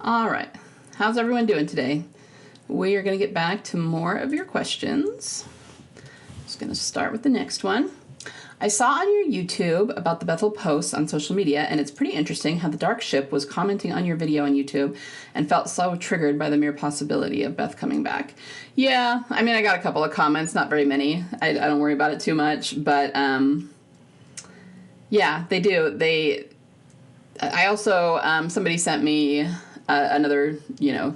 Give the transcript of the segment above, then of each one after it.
All right. How's everyone doing today? We are going to get back to more of your questions. Just going to start with the next one. I saw on your YouTube about the Bethyl posts on social media, and it's pretty interesting how the Dark Ship was commenting on your video on YouTube and felt so triggered by the mere possibility of Beth coming back. Yeah, I mean, I got a couple of comments, not very many. I don't worry about it too much, but yeah, they do. I also, somebody sent me another,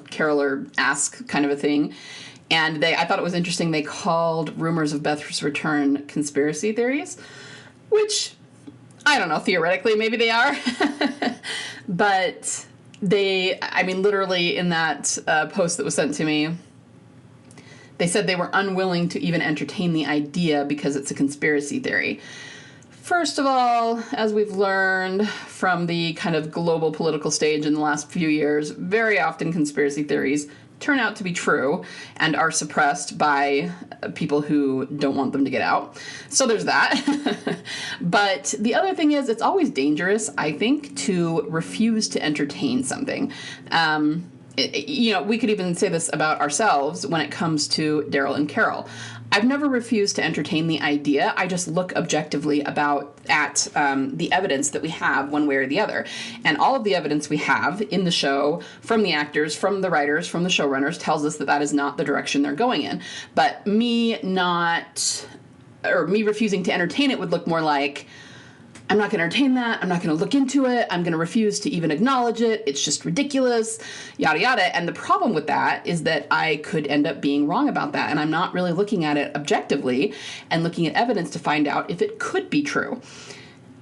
caroler ask kind of a thing. And I thought it was interesting. They called rumors of Beth's return conspiracy theories, which, I don't know, theoretically maybe they are. But literally in that post that was sent to me, they said they were unwilling to even entertain the idea because it's a conspiracy theory. First of all, as we've learned from the kind of global political stage in the last few years, very often conspiracy theories turn out to be true and are suppressed by people who don't want them to get out. So there's that. But the other thing is, it's always dangerous, I think, to refuse to entertain something. We could even say this about ourselves when it comes to Daryl and Carol. I've never refused to entertain the idea. I just look objectively at the evidence that we have one way or the other. And all of the evidence we have in the show, from the actors, from the writers, from the showrunners, tells us that that is not the direction they're going in. But me refusing to entertain it would look more like, I'm not going to entertain that. I'm not going to look into it. I'm going to refuse to even acknowledge it. It's just ridiculous, yada, yada. And the problem with that is that I could end up being wrong about that. And I'm not really looking at it objectively and looking at evidence to find out if it could be true,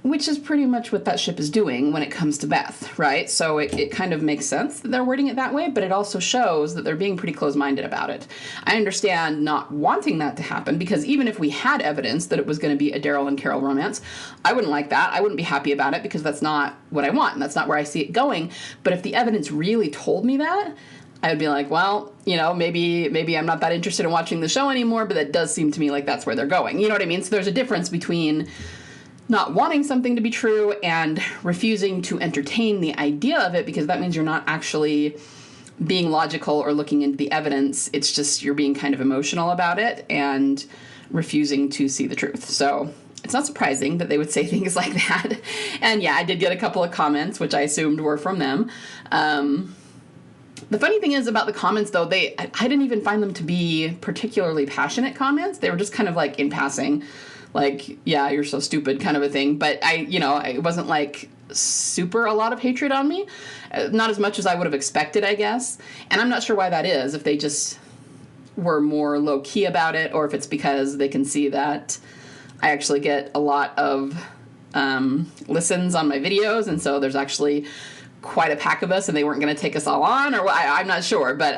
which is pretty much what that ship is doing when it comes to Beth, right? So it kind of makes sense that they're wording it that way, but it also shows that they're being pretty close-minded about it. I understand not wanting that to happen, because even if we had evidence that it was going to be a Daryl and Carol romance, I wouldn't like that. I wouldn't be happy about it, because that's not what I want, and that's not where I see it going. But if the evidence really told me that, I would be like, well, maybe I'm not that interested in watching the show anymore, but that does seem to me like that's where they're going. You know what I mean? So there's a difference between not wanting something to be true and refusing to entertain the idea of it, because that means you're not actually being logical or looking into the evidence. It's just you're being kind of emotional about it and refusing to see the truth. So it's not surprising that they would say things like that. And yeah, I did get a couple of comments, which I assumed were from them. The funny thing is about the comments, though, I didn't even find them to be particularly passionate comments. They were just kind of like in passing, like, yeah, you're so stupid kind of a thing. But it wasn't like super a lot of hatred on me. Not as much as I would have expected, I guess. And I'm not sure why that is, if they just were more low key about it, or if it's because they can see that I actually get a lot of listens on my videos. And so there's actually quite a pack of us, and they weren't going to take us all on, or I'm not sure. But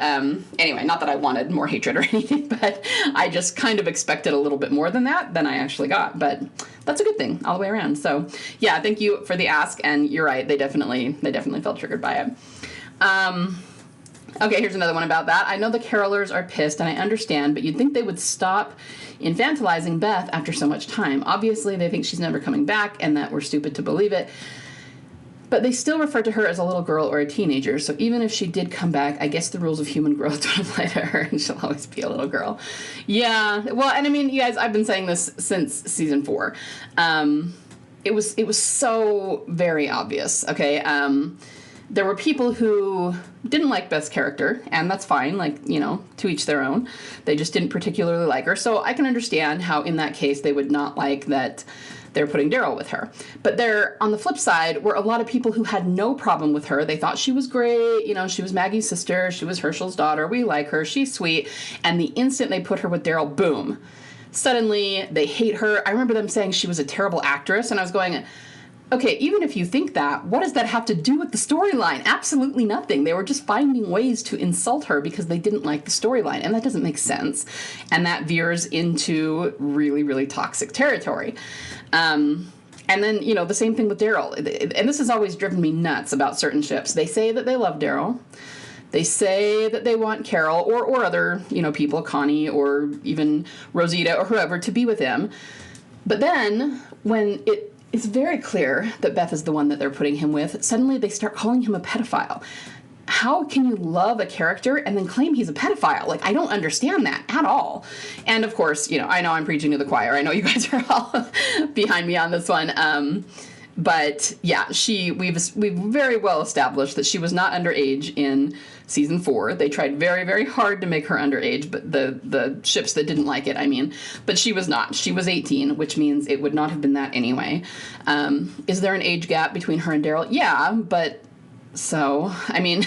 anyway, not that I wanted more hatred or anything, but I just kind of expected a little bit more than I actually got. But that's a good thing all the way around. So yeah, thank you for the ask. And you're right, they definitely felt triggered by it. Okay, here's another one about that. I know the carolers are pissed, and I understand, but you'd think they would stop infantilizing Beth after so much time. Obviously, they think she's never coming back, and that we're stupid to believe it. But they still refer to her as a little girl or a teenager, so even if she did come back, I guess the rules of human growth don't apply to her, and she'll always be a little girl. Yeah, well, and I mean, you guys, I've been saying this since season 4. It was so very obvious, okay? There were people who didn't like Beth's character, and that's fine, to each their own. They just didn't particularly like her, so I can understand how, in that case, they would not like that they're putting Daryl with her. But there, on the flip side, were a lot of people who had no problem with her. They thought she was great. She was Maggie's sister. She was Herschel's daughter. We like her. She's sweet. And the instant they put her with Daryl, boom. Suddenly, they hate her. I remember them saying she was a terrible actress, and I was going, okay, even if you think that, what does that have to do with the storyline? Absolutely nothing. They were just finding ways to insult her because they didn't like the storyline, and that doesn't make sense. And that veers into really, really toxic territory. And then, the same thing with Daryl. And this has always driven me nuts about certain ships. They say that they love Daryl. They say that they want Carol or other, people, Connie or even Rosita or whoever, to be with him. But then when it's very clear that Beth is the one that they're putting him with, suddenly they start calling him a pedophile. how can you love a character and then claim he's a pedophile? Like, I don't understand that at all. And of course, you know, I know I'm preaching to the choir. I know you guys are all behind me on this one. But yeah, we've very well established that she was not underage in season 4. They tried very, very hard to make her underage, but the ships that didn't like it, I mean, but she was not. She was 18, which means it would not have been that anyway. Is there an age gap between her and Daryl? Yeah, but so, I mean,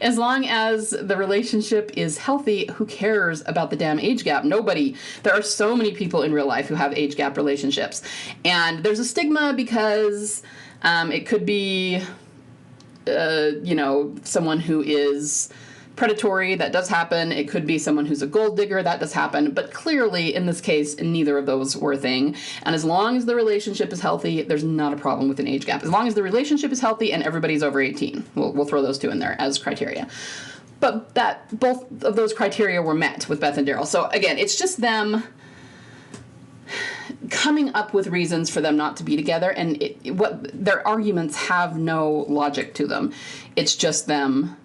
as long as the relationship is healthy, who cares about the damn age gap? Nobody. There are so many people in real life who have age gap relationships. And there's a stigma because it could be, you know, someone who is predatory. That does happen. It could be someone who's a gold digger. That does happen. But clearly, in this case, neither of those were a thing. And as long as the relationship is healthy, there's not a problem with an age gap. As long as the relationship is healthy and everybody's over 18. We'll throw those two in there as criteria. But both of those criteria were met with Beth and Daryl. So again, it's just them coming up with reasons for them not to be together, and their arguments have no logic to them. It's just them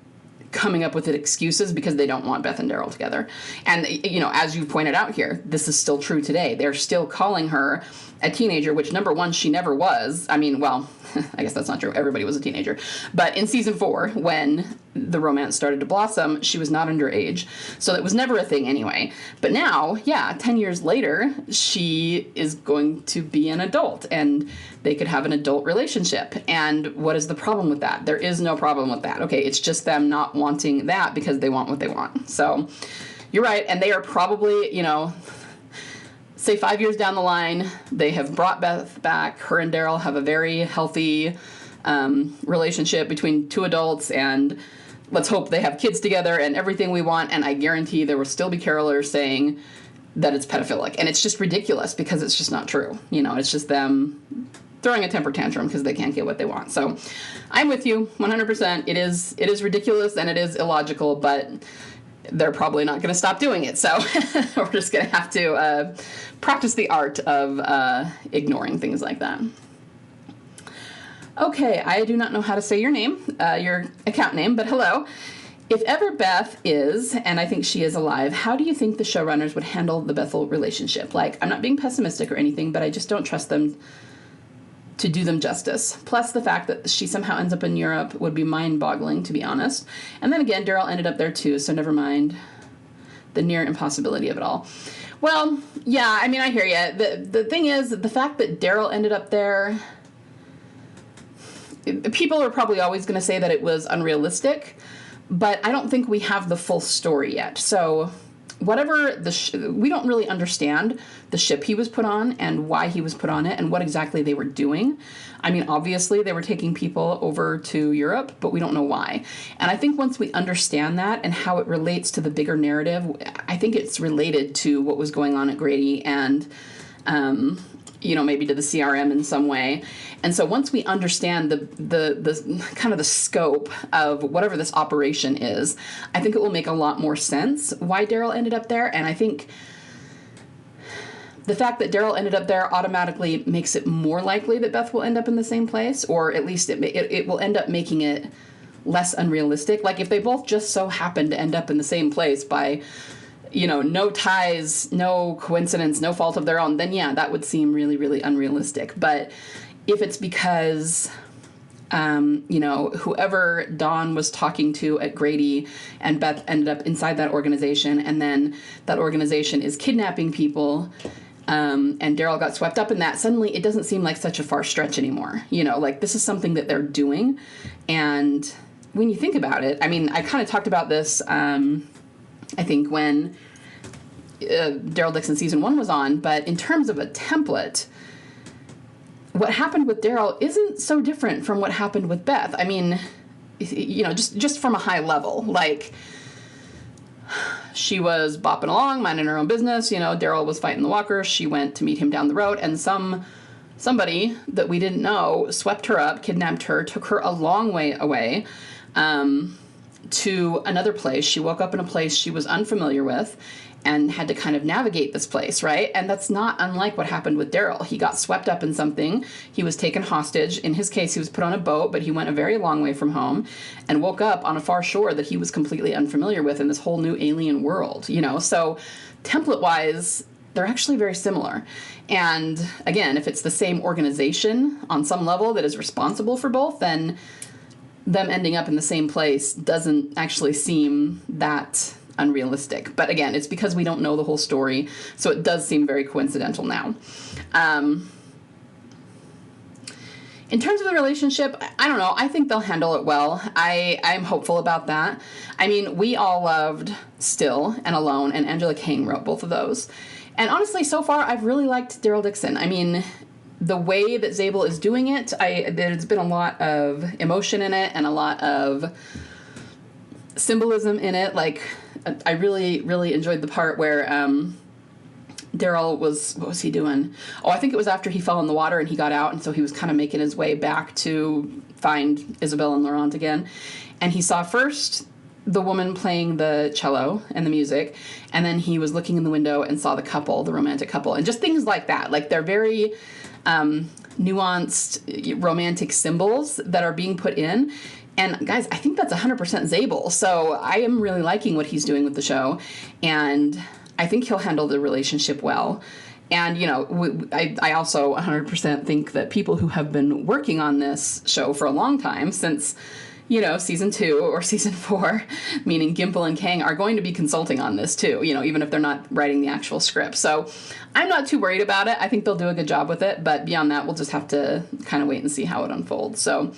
coming up with excuses because they don't want Beth and Daryl together. And, you know, as you pointed out here, this is still true today. They're still calling her a teenager, which, number one, she never was. I mean, well, I guess that's not true. Everybody was a teenager. But in season 4, when the romance started to blossom, she was not underage. So it was never a thing anyway. But now, yeah, 10 years later, she is going to be an adult, and they could have an adult relationship. And what is the problem with that? There is no problem with that. Okay, it's just them not wanting that because they want what they want. So you're right. And they are probably, you know, say 5 years down the line, they have brought Beth back. Her and Daryl have a very healthy relationship between two adults, and let's hope they have kids together and everything we want. And I guarantee there will still be carolers saying that it's pedophilic. And it's just ridiculous because it's just not true. You know, it's just them throwing a temper tantrum because they can't get what they want. So I'm with you 100%. It is ridiculous and it is illogical, but they're probably not going to stop doing it. So we're just going to have to practice the art of ignoring things like that. Okay, I do not know how to say your name, your account name, but hello. If ever Beth is, and I think she is alive, how do you think the showrunners would handle the Bethyl relationship? Like, I'm not being pessimistic or anything, but I just don't trust them to do them justice. Plus, the fact that she somehow ends up in Europe would be mind-boggling, to be honest. And then again, Daryl ended up there too, so never mind the near impossibility of it all. Well, yeah, I mean, I hear you. The thing is, the fact that Daryl ended up there, people are probably always going to say that it was unrealistic, but I don't think we have the full story yet. So whatever we don't really understand the ship he was put on and why he was put on it and what exactly they were doing. I mean, obviously they were taking people over to Europe, but we don't know why. And I think once we understand that and how it relates to the bigger narrative, I think it's related to what was going on at Grady and, you know, maybe to the CRM in some way. And so once we understand the kind of the scope of whatever this operation is, I think it will make a lot more sense why Daryl ended up there. And I think the fact that Daryl ended up there automatically makes it more likely that Beth will end up in the same place, or at least it will end up making it less unrealistic. Like if they both just so happen to end up in the same place by, you know, no ties, no coincidence, no fault of their own, then yeah, that would seem really, really unrealistic. But if it's because, you know, whoever Dawn was talking to at Grady and Beth ended up inside that organization, and then that organization is kidnapping people, and Daryl got swept up in that, suddenly it doesn't seem like such a far stretch anymore. You know, like this is something that they're doing. And when you think about it, I mean, I kind of talked about this, I think when Daryl Dixon season 1 was on, but in terms of a template, what happened with Daryl isn't so different from what happened with Beth. I mean, you know, just from a high level, like she was bopping along, minding her own business. You know, Daryl was fighting the walkers. She went to meet him down the road, and somebody that we didn't know swept her up, kidnapped her, took her a long way away, to another place. She woke up in a place she was unfamiliar with and had to kind of navigate this place, right? And that's not unlike what happened with Daryl. He got swept up in something. He was taken hostage. In his case, he was put on a boat, but he went a very long way from home and woke up on a far shore that he was completely unfamiliar with in this whole new alien world, you know? So template-wise, they're actually very similar. And again, if it's the same organization on some level that is responsible for both, then them ending up in the same place doesn't actually seem that unrealistic. But again, it's because we don't know the whole story, so it does seem very coincidental now. In terms of the relationship, I don't know. I think they'll handle it well. I'm hopeful about that. I mean, we all loved Still and Alone, and Angela Kang wrote both of those. And honestly, so far, I've really liked Daryl Dixon. I mean, the way that Zabel is doing it, there's been a lot of emotion in it and a lot of symbolism in it. Like, I really, really enjoyed the part where Daryl was, what was he doing? Oh, I think it was after he fell in the water and he got out, and so he was kind of making his way back to find Isabel and Laurent again. And he saw first the woman playing the cello and the music, and then he was looking in the window and saw the couple, the romantic couple, and just things like that. Like, they're very nuanced romantic symbols that are being put in. And guys, I think that's 100% Zabel. So I am really liking what he's doing with the show, and I think he'll handle the relationship well. And, you know, I also 100% think that people who have been working on this show for a long time, since, you know, season 2 or season 4, meaning Gimple and Kang, are going to be consulting on this too, you know, even if they're not writing the actual script. So I'm not too worried about it. I think they'll do a good job with it, but beyond that, we'll just have to kind of wait and see how it unfolds. So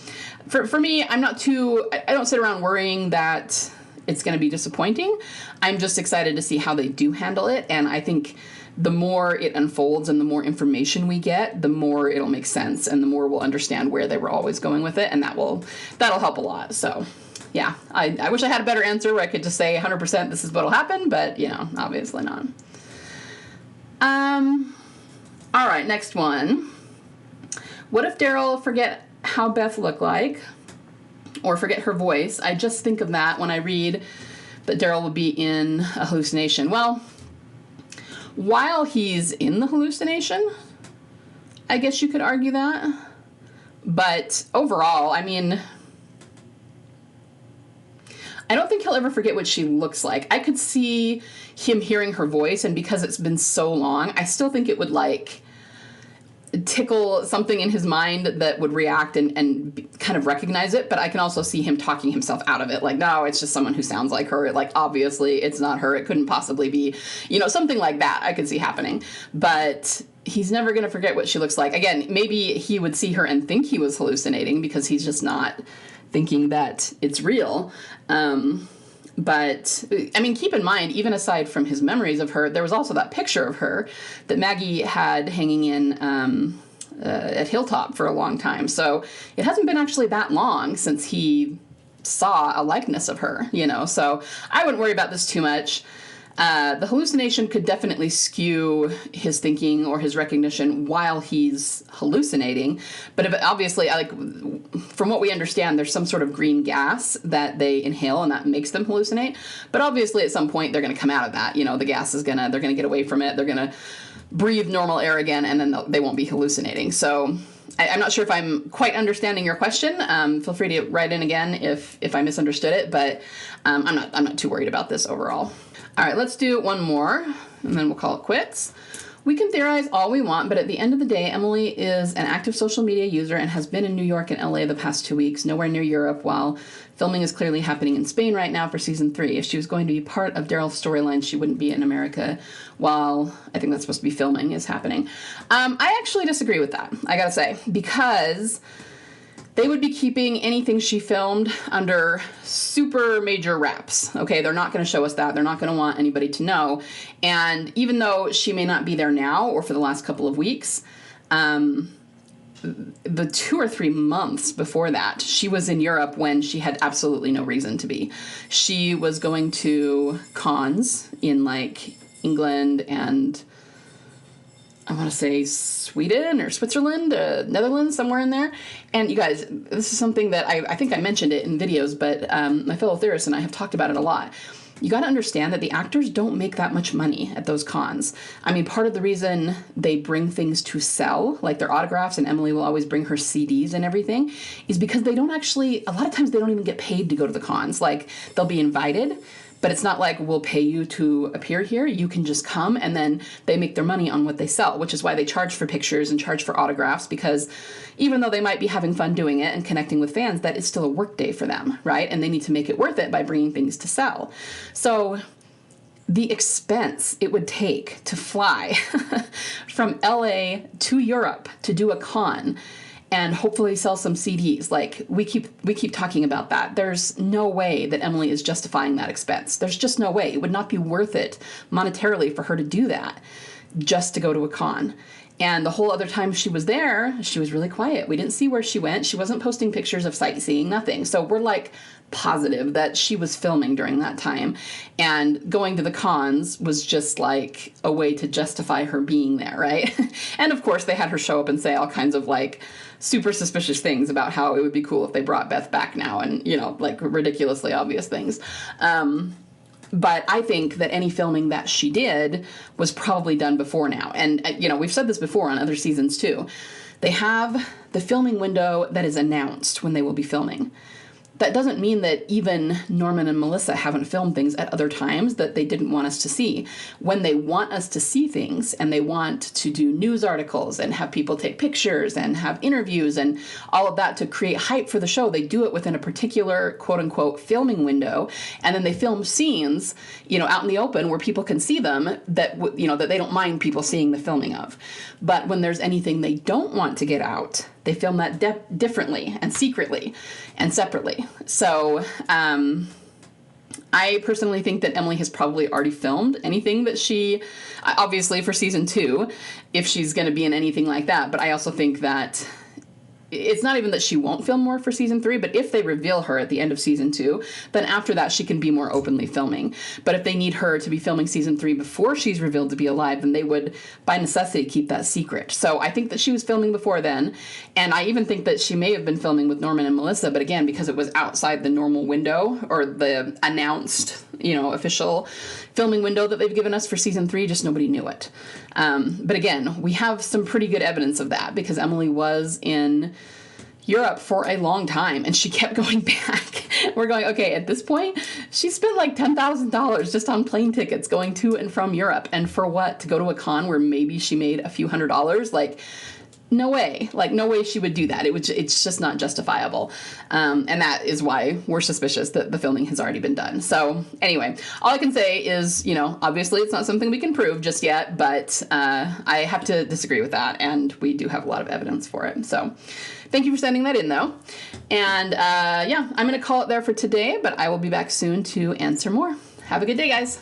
for me, I don't sit around worrying that it's going to be disappointing. I'm just excited to see how they do handle it, and I think the more it unfolds and the more information we get, the more it'll make sense and the more we'll understand where they were always going with it, and that'll help a lot. So yeah, I wish I had a better answer where I could just say 100% this is what'll happen, but, you know, obviously not. All right, next one. What if Daryl forget how Beth looked like, or forget her voice? I just think of that when I read that Daryl will be in a hallucination. Well, while he's in the hallucination, I guess you could argue that. But overall, I mean, I don't think he'll ever forget what she looks like. I could see him hearing her voice, and because it's been so long, I still think it would, like, tickle something in his mind that would react and kind of recognize it. But I can also see him talking himself out of it. Like, no, it's just someone who sounds like her. Like, obviously, it's not her. It couldn't possibly be, you know, something like that I could see happening. But he's never going to forget what she looks like. Again, maybe he would see her and think he was hallucinating because he's just not thinking that it's real. But, I mean, keep in mind, even aside from his memories of her, there was also that picture of her that Maggie had hanging in at Hilltop for a long time. So it hasn't been actually that long since he saw a likeness of her, you know. So I wouldn't worry about this too much. The hallucination could definitely skew his thinking or his recognition while he's hallucinating. But if, obviously, like, from what we understand, there's some sort of green gas that they inhale and that makes them hallucinate. But obviously, at some point, they're going to come out of that. You know, the gas is they're going to get away from it. They're going to breathe normal air again, and then they won't be hallucinating. So I'm not sure if I'm quite understanding your question. Feel free to write in again if I misunderstood it. But I'm not too worried about this overall. All right, let's do one more, and then we'll call it quits. We can theorize all we want, but at the end of the day, Emily is an active social media user and has been in New York and LA the past 2 weeks, nowhere near Europe, while filming is clearly happening in Spain right now for season 3. If she was going to be part of Daryl's storyline, she wouldn't be in America while I think that's supposed to be filming is happening. I actually disagree with that, I gotta say, because they would be keeping anything she filmed under super major wraps. Okay, they're not going to show us that. They're not going to want anybody to know. And even though she may not be there now or for the last couple of weeks, the 2 or 3 months before that, she was in Europe when she had absolutely no reason to be. She was going to cons in, like, England and I want to say Sweden or Switzerland, Netherlands, somewhere in there. And you guys, this is something that I think I mentioned it in videos, but my fellow theorists and I have talked about it a lot. You got to understand that the actors don't make that much money at those cons. I mean, part of the reason they bring things to sell, like their autographs, and Emily will always bring her CDs and everything, is because they don't actually, a lot of times they don't even get paid to go to the cons. Like, they'll be invited, but it's not like we'll pay you to appear here. You can just come, and then they make their money on what they sell, which is why they charge for pictures and charge for autographs, because even though they might be having fun doing it and connecting with fans, that is still a work day for them, right? And they need to make it worth it by bringing things to sell. So the expense it would take to fly from LA to Europe to do a con and hopefully sell some CDs. Like, we keep talking about that. There's no way that Emily is justifying that expense. There's just no way. It would not be worth it monetarily for her to do that just to go to a con. And the whole other time she was there, she was really quiet. We didn't see where she went. She wasn't posting pictures of sightseeing, nothing. So we're like positive that she was filming during that time. And going to the cons was just like a way to justify her being there, right? And of course they had her show up and say all kinds of like super suspicious things about how it would be cool if they brought Beth back now, and, you know, like ridiculously obvious things. But I think that any filming that she did was probably done before now. And, you know, we've said this before on other seasons too. They have the filming window that is announced when they will be filming. That doesn't mean that even Norman and Melissa haven't filmed things at other times that they didn't want us to see. When they want us to see things and they want to do news articles and have people take pictures and have interviews and all of that to create hype for the show, they do it within a particular quote unquote filming window. And then they film scenes, you know, out in the open where people can see them that, you know, that they don't mind people seeing the filming of. But when there's anything they don't want to get out, they film that differently and secretly and separately. So I personally think that Emily has probably already filmed anything that she, obviously for season 2, if she's going to be in anything like that. But I also think that it's not even that she won't film more for season 3, but if they reveal her at the end of season 2, then after that she can be more openly filming. But if they need her to be filming season 3 before she's revealed to be alive, then they would, by necessity, keep that secret. So I think that she was filming before then, and I even think that she may have been filming with Norman and Melissa, but again, because it was outside the normal window, or the announced, you know, official filming window that they've given us for season 3, just nobody knew it. But again, we have some pretty good evidence of that, because Emily was in Europe for a long time and she kept going back. We're going, okay, at this point, she spent like $10,000 just on plane tickets going to and from Europe. And for what? To go to a con where maybe she made a few $100s? Like, no way. Like, no way she would do that. It's just not justifiable. And that is why we're suspicious that the filming has already been done. So anyway, all I can say is, you know, obviously it's not something we can prove just yet, but I have to disagree with that. And we do have a lot of evidence for it. So thank you for sending that in, though. And yeah, I'm going to call it there for today, but I will be back soon to answer more. Have a good day, guys.